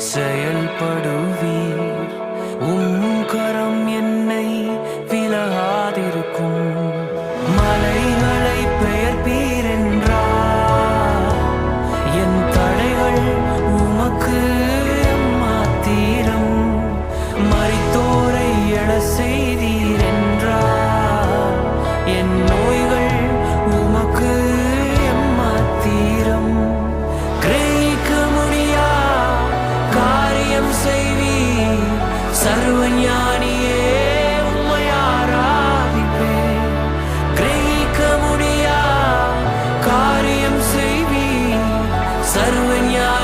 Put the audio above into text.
நீர் செயல்படுவீர். கரம் என்னை விலகாதிருக்கும். மலைகளை பெயர்ப்பீர் என்றார். என் தடைகள் உமக்கு மாத்திரம். மரித்தோரை எழ செய்தீர் என்றார். என் நோய்கள் உமக்கு மாத்திரம். கிரகிக்க முடியா காரியம் செய்வீர். சர்வஞானியே உம்மை ஆராதிப்பேன். கிரகிக்க முடியா காரியம் செய்வீர். சர்வஞானி